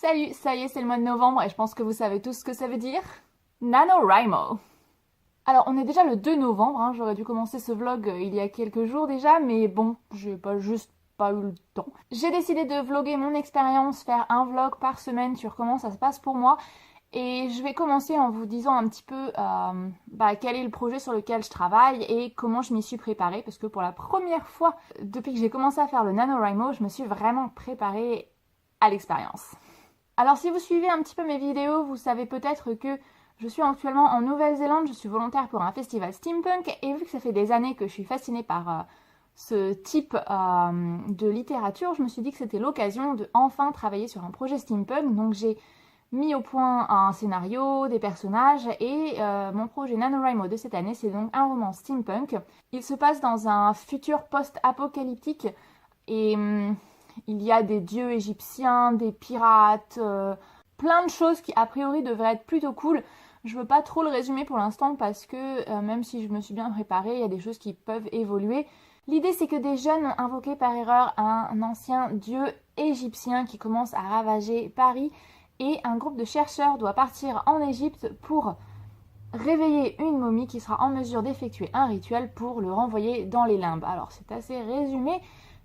Salut, ça y est, c'est le mois de novembre et je pense que vous savez tous ce que ça veut dire. NaNoWriMo. Alors, on est déjà le 2 novembre, hein, j'aurais dû commencer ce vlog il y a quelques jours déjà, mais bon, j'ai pas eu le temps. J'ai décidé de vlogger mon expérience, faire un vlog par semaine sur comment ça se passe pour moi. Et je vais commencer en vous disant un petit peu quel est le projet sur lequel je travaille et comment je m'y suis préparée, parce que pour la première fois depuis que j'ai commencé à faire le NaNoWriMo, je me suis vraiment préparée à l'expérience. Alors si vous suivez un petit peu mes vidéos, vous savez peut-être que je suis actuellement en Nouvelle-Zélande, je suis volontaire pour un festival steampunk et vu que ça fait des années que je suis fascinée par ce type de littérature, je me suis dit que c'était l'occasion de enfin travailler sur un projet steampunk. Donc j'ai mis au point un scénario, des personnages et mon projet NaNoWriMo de cette année, c'est donc un roman steampunk. Il se passe dans un futur post-apocalyptique et il y a des dieux égyptiens, des pirates, plein de choses qui a priori devraient être plutôt cool. Je veux pas trop le résumer pour l'instant parce que même si je me suis bien préparée, il y a des choses qui peuvent évoluer. L'idée c'est que des jeunes ont invoqué par erreur un ancien dieu égyptien qui commence à ravager Paris et un groupe de chercheurs doit partir en Égypte pour réveiller une momie qui sera en mesure d'effectuer un rituel pour le renvoyer dans les limbes. Alors c'est assez résumé,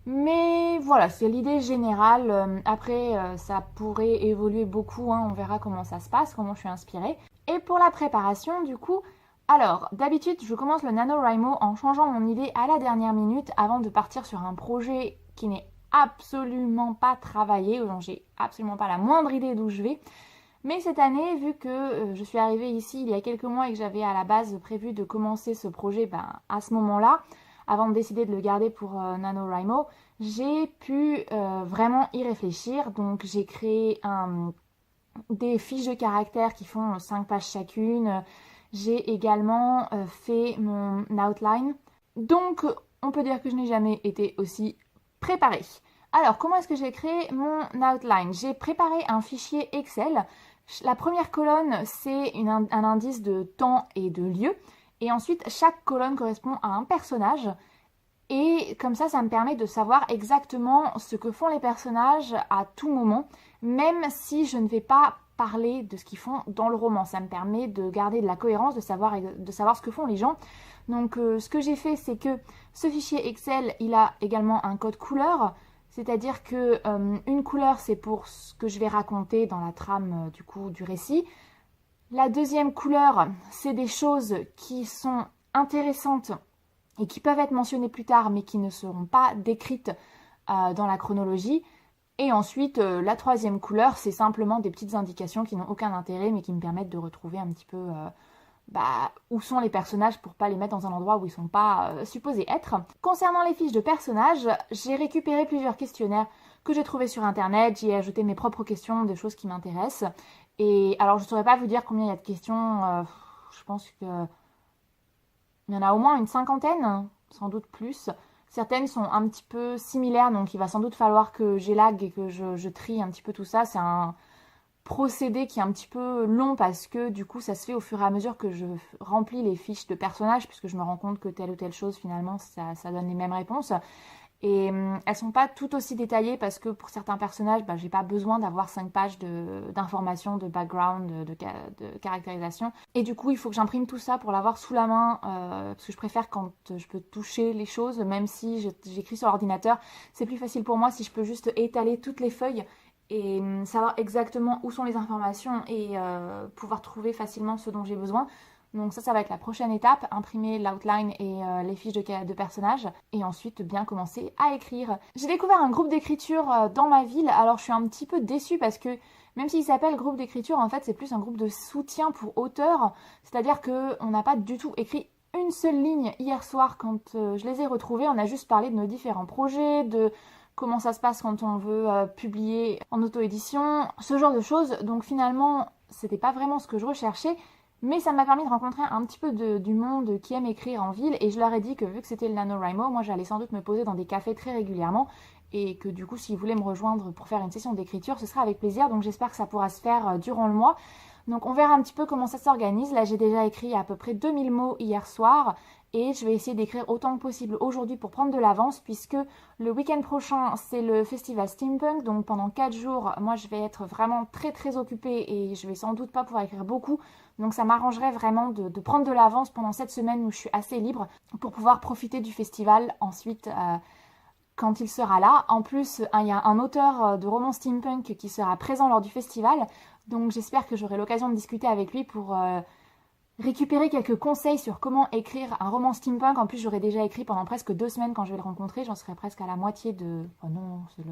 mais voilà, c'est l'idée générale. Après, ça pourrait évoluer beaucoup, hein, on verra comment ça se passe, comment je suis inspirée. Et pour la préparation, du coup, alors, d'habitude, je commence le NaNoWriMo en changeant mon idée à la dernière minute avant de partir sur un projet qui n'est absolument pas travaillé, dont j'ai absolument pas la moindre idée d'où je vais. Mais cette année, vu que je suis arrivée ici il y a quelques mois et que j'avais à la base prévu de commencer ce projet à ce moment-là, avant de décider de le garder pour NaNoWriMo, j'ai pu vraiment y réfléchir. Donc j'ai créé des fiches de caractères qui font 5 pages chacune. J'ai également fait mon outline. Donc on peut dire que je n'ai jamais été aussi préparée. Alors comment est-ce que j'ai créé mon outline? J'ai préparé un fichier Excel. La première colonne, c'est un indice de temps et de lieu. Et ensuite, chaque colonne correspond à un personnage. Et comme ça me permet de savoir exactement ce que font les personnages à tout moment, même si je ne vais pas parler de ce qu'ils font dans le roman. Ça me permet de garder de la cohérence, de savoir ce que font les gens. Donc ce que j'ai fait, c'est que ce fichier Excel, il a également un code couleur. C'est-à-dire que une couleur, c'est pour ce que je vais raconter dans la trame du récit. La deuxième couleur, c'est des choses qui sont intéressantes et qui peuvent être mentionnées plus tard, mais qui ne seront pas décrites dans la chronologie. Et ensuite, la troisième couleur, c'est simplement des petites indications qui n'ont aucun intérêt, mais qui me permettent de retrouver un petit peu où sont les personnages pour pas les mettre dans un endroit où ils sont pas supposés être. Concernant les fiches de personnages, j'ai récupéré plusieurs questionnaires que j'ai trouvés sur internet, j'y ai ajouté mes propres questions, des choses qui m'intéressent. Et alors je saurais pas vous dire combien il y a de questions, je pense que il y en a au moins une cinquantaine, sans doute plus. Certaines sont un petit peu similaires, donc il va sans doute falloir que j'élague et que je trie un petit peu tout ça. C'est un procédé qui est un petit peu long parce que du coup ça se fait au fur et à mesure que je remplis les fiches de personnages, puisque je me rends compte que telle ou telle chose finalement ça donne les mêmes réponses. Et elles sont pas toutes aussi détaillées parce que pour certains personnages, j'ai pas besoin d'avoir 5 pages d'informations, de background, de caractérisation. Et du coup, il faut que j'imprime tout ça pour l'avoir sous la main parce que je préfère quand je peux toucher les choses, même si j'écris sur l'ordinateur. C'est plus facile pour moi si je peux juste étaler toutes les feuilles et savoir exactement où sont les informations et pouvoir trouver facilement ce dont j'ai besoin. Donc ça va être la prochaine étape, imprimer l'outline et les fiches de personnages et ensuite bien commencer à écrire. J'ai découvert un groupe d'écriture dans ma ville, alors je suis un petit peu déçue parce que même s'il s'appelle groupe d'écriture, en fait c'est plus un groupe de soutien pour auteurs, c'est-à-dire qu'on n'a pas du tout écrit une seule ligne hier soir quand je les ai retrouvés, on a juste parlé de nos différents projets, de comment ça se passe quand on veut publier en auto-édition, ce genre de choses. Donc finalement, c'était pas vraiment ce que je recherchais. Mais ça m'a permis de rencontrer un petit peu du monde qui aime écrire en ville et je leur ai dit que vu que c'était le NaNoWriMo, moi j'allais sans doute me poser dans des cafés très régulièrement et que du coup s'ils voulaient me rejoindre pour faire une session d'écriture, ce sera avec plaisir. Donc j'espère que ça pourra se faire durant le mois. Donc on verra un petit peu comment ça s'organise. Là j'ai déjà écrit à peu près 2000 mots hier soir et je vais essayer d'écrire autant que possible aujourd'hui pour prendre de l'avance puisque le week-end prochain c'est le festival Steampunk, donc pendant 4 jours moi je vais être vraiment très très occupée et je vais sans doute pas pouvoir écrire beaucoup, donc ça m'arrangerait vraiment de prendre de l'avance pendant cette semaine où je suis assez libre pour pouvoir profiter du festival ensuite quand il sera là. En plus il y a un auteur de romans steampunk qui sera présent lors du festival, donc j'espère que j'aurai l'occasion de discuter avec lui pour récupérer quelques conseils sur comment écrire un roman steampunk. En plus, j'aurais déjà écrit pendant presque 2 semaines quand je vais le rencontrer. J'en serai presque à la moitié de... Oh non, c'est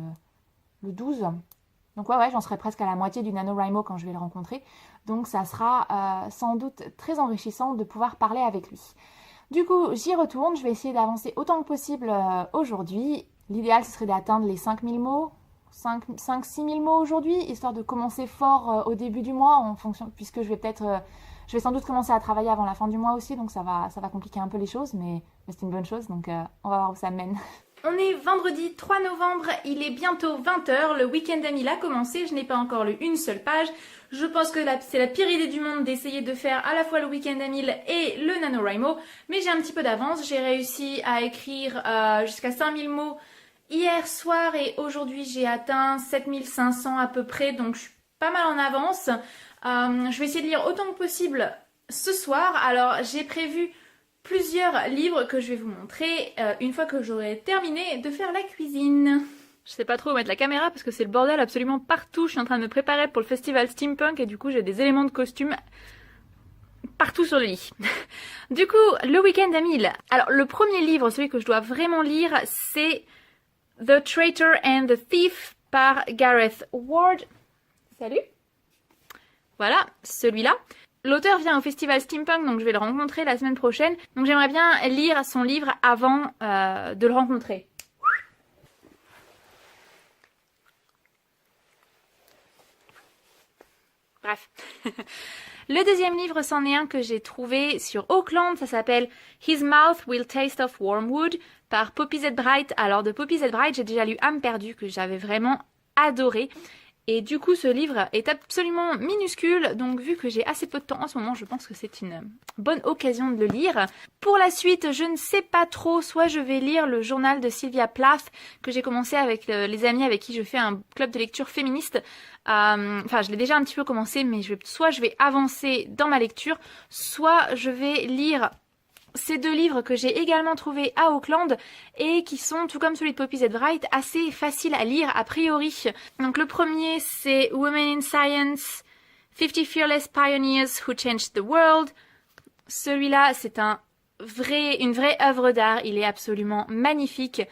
le 12. Donc ouais, j'en serai presque à la moitié du NaNoWriMo quand je vais le rencontrer. Donc ça sera sans doute très enrichissant de pouvoir parler avec lui. Du coup, j'y retourne. Je vais essayer d'avancer autant que possible aujourd'hui. L'idéal, ce serait d'atteindre les 5000 mots. 5-6 000 mots aujourd'hui, histoire de commencer fort au début du mois, en fonction, puisque je vais sans doute commencer à travailler avant la fin du mois aussi, donc ça va compliquer un peu les choses, mais c'est une bonne chose, donc on va voir où ça mène. On est vendredi 3 novembre, il est bientôt 20h, le week-end d'Amil a commencé, je n'ai pas encore lu une seule page. Je pense que c'est la pire idée du monde d'essayer de faire à la fois le week-end d'Amil et le NaNoWriMo, mais j'ai un petit peu d'avance, j'ai réussi à écrire jusqu'à 5000 mots hier soir et aujourd'hui j'ai atteint 7500 à peu près, donc je suis pas mal en avance. Je vais essayer de lire autant que possible ce soir. Alors j'ai prévu plusieurs livres que je vais vous montrer une fois que j'aurai terminé de faire la cuisine. Je sais pas trop où mettre la caméra parce que c'est le bordel absolument partout. Je suis en train de me préparer pour le festival Steampunk et du coup j'ai des éléments de costume partout sur le lit. Du coup, le week-end d'Amil. Alors le premier livre, celui que je dois vraiment lire, c'est The Traitor and the Thief par Gareth Ward. Salut! Voilà, celui-là. L'auteur vient au festival Steampunk, donc je vais le rencontrer la semaine prochaine. Donc j'aimerais bien lire son livre avant de le rencontrer. Bref. Le deuxième livre, c'en est un que j'ai trouvé sur Auckland. Ça s'appelle His Mouth Will Taste of Wormwood par Poppy Z. Brite. Alors de Poppy Z. Brite, j'ai déjà lu Âme perdue que j'avais vraiment adoré. Et du coup, ce livre est absolument minuscule, donc vu que j'ai assez peu de temps en ce moment, je pense que c'est une bonne occasion de le lire. Pour la suite, je ne sais pas trop, soit je vais lire le journal de Sylvia Plath, que j'ai commencé avec les amis avec qui je fais un club de lecture féministe. Enfin, je l'ai déjà un petit peu commencé, mais soit je vais avancer dans ma lecture, soit je vais lire ces 2 livres que j'ai également trouvés à Auckland et qui sont, tout comme celui de Poppy Z. Brite, assez faciles à lire a priori. Donc le premier c'est Women in Science, 50 Fearless Pioneers Who Changed the World. Celui-là c'est une vraie œuvre d'art, il est absolument magnifique.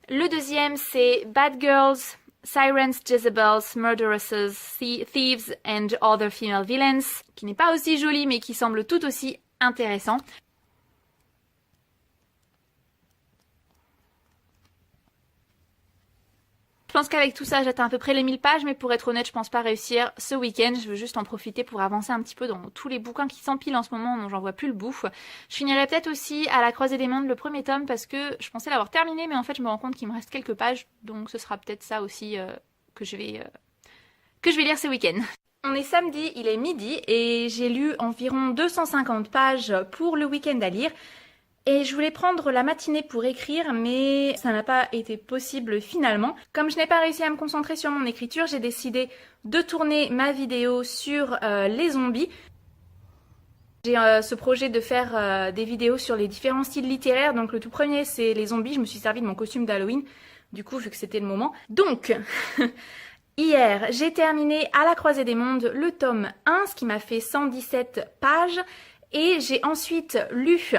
Le deuxième c'est Bad Girls, Sirens, Jezebels, Murderesses, Thieves and Other Female Villains, qui n'est pas aussi joli mais qui semble tout aussi intéressant. Je pense qu'avec tout ça, j'atteins à peu près les 1000 pages, mais pour être honnête, je pense pas réussir ce week-end. Je veux juste en profiter pour avancer un petit peu dans tous les bouquins qui s'empilent en ce moment, dont j'en vois plus le bout. Je finirai peut-être aussi à La Croisée des Mondes, le premier tome, parce que je pensais l'avoir terminé, mais en fait, je me rends compte qu'il me reste quelques pages, donc ce sera peut-être ça aussi que je vais lire ce week-end. On est samedi, il est midi, et j'ai lu environ 250 pages pour le week-end à lire. Et je voulais prendre la matinée pour écrire, mais ça n'a pas été possible finalement. Comme je n'ai pas réussi à me concentrer sur mon écriture, j'ai décidé de tourner ma vidéo sur les zombies. J'ai ce projet de faire des vidéos sur les différents styles littéraires. Donc le tout premier, c'est les zombies. Je me suis servi de mon costume d'Halloween, du coup, vu que c'était le moment. Donc, hier, j'ai terminé à La Croisée des Mondes le tome 1, ce qui m'a fait 117 pages. Et j'ai ensuite lu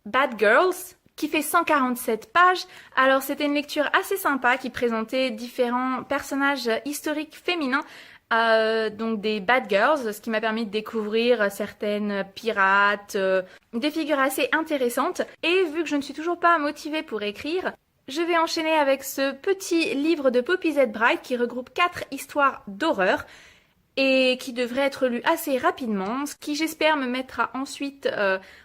Bad Girls, qui fait 147 pages. Alors c'était une lecture assez sympa qui présentait différents personnages historiques féminins, donc des bad girls, ce qui m'a permis de découvrir certaines pirates, des figures assez intéressantes. Et vu que je ne suis toujours pas motivée pour écrire, je vais enchaîner avec ce petit livre de Poppy Z. Brite qui regroupe 4 histoires d'horreur et qui devrait être lu assez rapidement, ce qui j'espère me mettra ensuite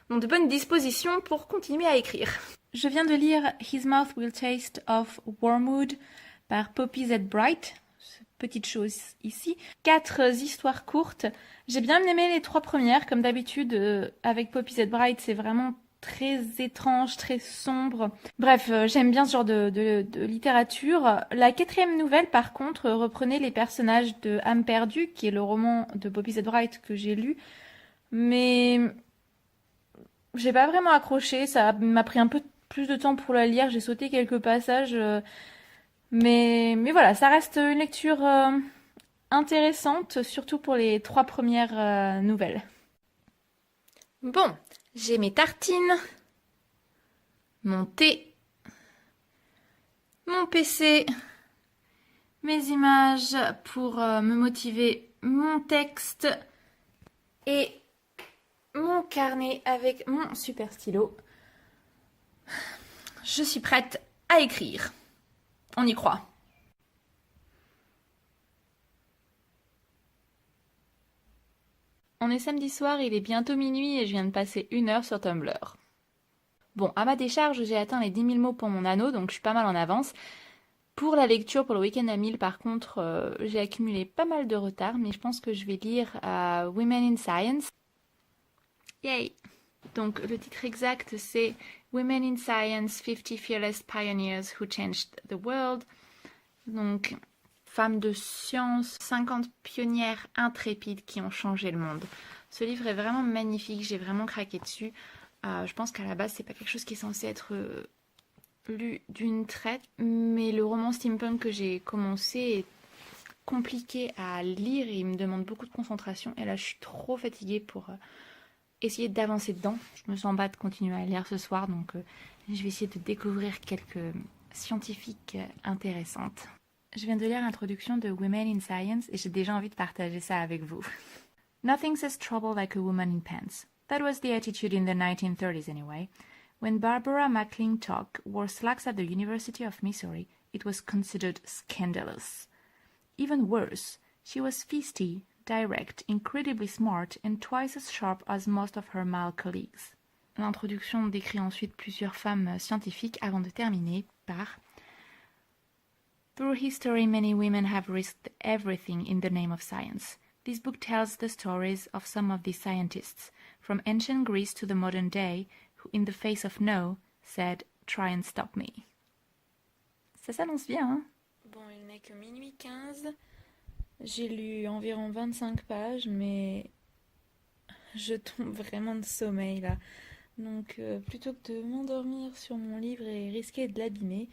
dans de bonnes dispositions pour continuer à écrire. Je viens de lire His Mouth Will Taste of Wormwood par Poppy Z. Brite, ce petites choses ici. 4 histoires courtes. J'ai bien aimé les 3 premières, comme d'habitude avec Poppy Z Bride, c'est vraiment très étrange, très sombre. Bref, j'aime bien ce genre de littérature. La 4e nouvelle, par contre, reprenait les personnages de Âme perdue, qui est le roman de Poppy Z Bride que j'ai lu. Mais j'ai pas vraiment accroché, ça m'a pris un peu plus de temps pour la lire, j'ai sauté quelques passages. Mais voilà, ça reste une lecture intéressante, surtout pour les 3 premières nouvelles. Bon, j'ai mes tartines, mon thé, mon PC, mes images pour me motiver, mon texte et mon carnet avec mon super stylo. Je suis prête à écrire. On y croit. On est samedi soir, il est bientôt minuit et je viens de passer 1 heure sur Tumblr. Bon, à ma décharge, j'ai atteint les 10 000 mots pour mon anneau, donc je suis pas mal en avance. Pour la lecture, pour le week-end à 1000, par contre, j'ai accumulé pas mal de retard, mais je pense que je vais lire Women in Science. Yay! Donc le titre exact, c'est Women in Science, 50 Fearless Pioneers Who Changed the World. Donc, femmes de science, 50 pionnières intrépides qui ont changé le monde. Ce livre est vraiment magnifique, j'ai vraiment craqué dessus. Je pense qu'à la base, c'est pas quelque chose qui est censé être lu d'une traite, mais le roman steampunk que j'ai commencé est compliqué à lire et il me demande beaucoup de concentration. Et là, je suis trop fatiguée pour essayer d'avancer dedans. Je me sens pas de continuer à lire ce soir, donc je vais essayer de découvrir quelques scientifiques intéressantes. Je viens de lire l'introduction de Women in Science et j'ai déjà envie de partager ça avec vous. Nothing says trouble like a woman in pants. That was the attitude in the 1930s anyway. When Barbara McClintock wore slacks at the University of Missouri, it was considered scandalous. Even worse, she was feisty, direct, incredibly smart and twice as sharp as most of her male colleagues. L'introduction décrit ensuite plusieurs femmes scientifiques avant de terminer par Through history, many women have risked everything in the name of science. This book tells the stories of some of these scientists, from ancient Greece to the modern day, who, in the face of no, said, "Try and stop me." Ça s'annonce bien, hein? Bon, il n'est que minuit 15. J'ai lu environ 25 pages, mais je tombe vraiment de sommeil, là. Donc, plutôt que de m'endormir sur mon livre et risquer de l'abîmer,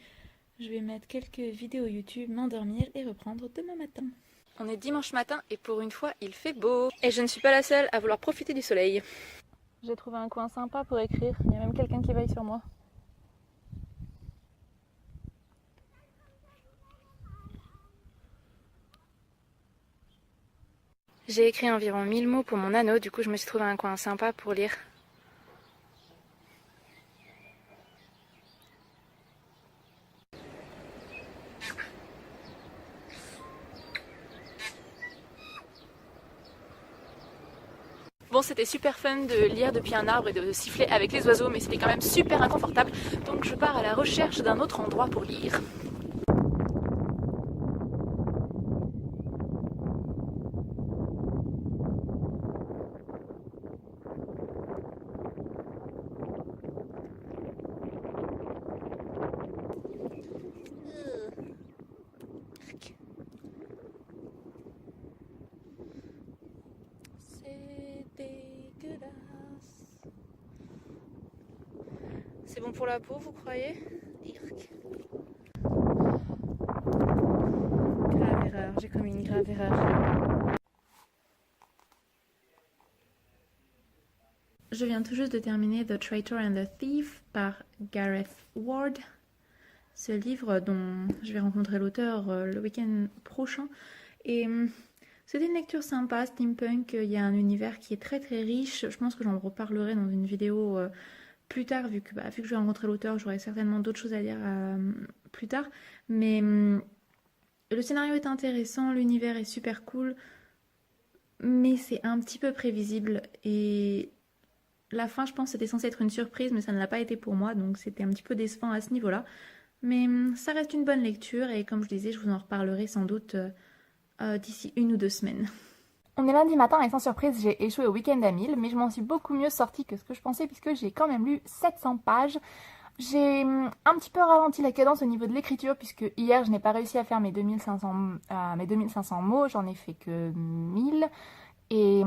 je vais mettre quelques vidéos YouTube, m'endormir et reprendre demain matin. On est dimanche matin et pour une fois, il fait beau. Et je ne suis pas la seule à vouloir profiter du soleil. J'ai trouvé un coin sympa pour écrire. Il y a même quelqu'un qui veille sur moi. J'ai écrit environ 1000 mots pour mon anneau, du coup je me suis trouvé un coin sympa pour lire. Bon, c'était super fun de lire depuis un arbre et de siffler avec les oiseaux, mais c'était quand même super inconfortable, donc je pars à la recherche d'un autre endroit pour lire. C'est bon pour la peau, vous croyez? Grave erreur, j'ai commis une grave erreur. Je viens tout juste de terminer The Traitor and the Thief par Gareth Ward. Ce livre dont je vais rencontrer l'auteur le week-end prochain. Et c'était une lecture sympa, steampunk. Il y a un univers qui est très très riche. Je pense que j'en reparlerai dans une vidéo plus tard, vu que je vais rencontrer l'auteur, j'aurai certainement d'autres choses à lire plus tard. Mais le scénario est intéressant, l'univers est super cool, mais c'est un petit peu prévisible. Et la fin, je pense, c'était censé être une surprise, mais ça ne l'a pas été pour moi, donc c'était un petit peu décevant à ce niveau-là. Mais ça reste une bonne lecture, et comme je disais, je vous en reparlerai sans doute d'ici 1 ou 2 semaines. On est lundi matin et sans surprise, j'ai échoué au week-end à 1000, mais je m'en suis beaucoup mieux sortie que ce que je pensais puisque j'ai quand même lu 700 pages. J'ai un petit peu ralenti la cadence au niveau de l'écriture puisque hier je n'ai pas réussi à faire mes 2500 mots, j'en ai fait que 1000 et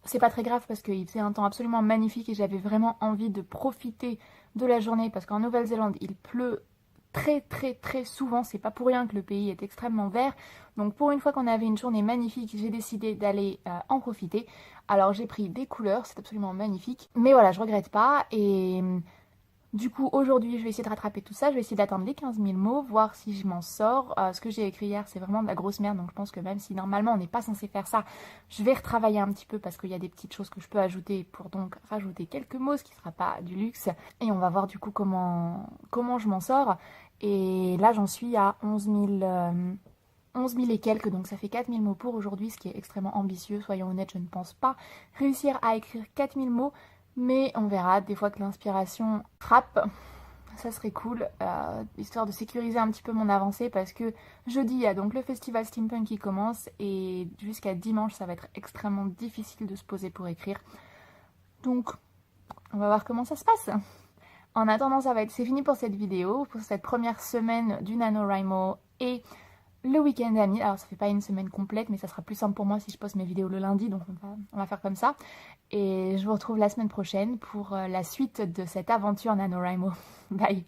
c'est pas très grave parce qu'il faisait un temps absolument magnifique et j'avais vraiment envie de profiter de la journée parce qu'en Nouvelle-Zélande il pleut très souvent, c'est pas pour rien que le pays est extrêmement vert. Donc pour une fois qu'on avait une journée magnifique, j'ai décidé d'aller en profiter. Alors j'ai pris des couleurs, c'est absolument magnifique. Mais voilà, je regrette pas et du coup aujourd'hui je vais essayer de rattraper tout ça, je vais essayer d'atteindre les 15 000 mots, voir si je m'en sors. Ce que j'ai écrit hier c'est vraiment de la grosse merde, donc je pense que même si normalement on n'est pas censé faire ça, je vais retravailler un petit peu parce qu'il y a des petites choses que je peux ajouter pour donc rajouter quelques mots, ce qui sera pas du luxe. Et on va voir du coup comment je m'en sors. Et là j'en suis à 11 000 et quelques, donc ça fait 4 000 mots pour aujourd'hui, ce qui est extrêmement ambitieux, soyons honnêtes, je ne pense pas réussir à écrire 4 000 mots. Mais on verra, des fois que l'inspiration frappe, ça serait cool, histoire de sécuriser un petit peu mon avancée parce que jeudi il y a donc le festival Steampunk qui commence et jusqu'à dimanche ça va être extrêmement difficile de se poser pour écrire. Donc on va voir comment ça se passe. En attendant, c'est fini pour cette vidéo, pour cette première semaine du NaNoWriMo et le week-end à 1000. Alors ça fait pas une semaine complète, mais ça sera plus simple pour moi si je poste mes vidéos le lundi, donc on va faire comme ça. Et je vous retrouve la semaine prochaine pour la suite de cette aventure NaNoWriMo. Bye!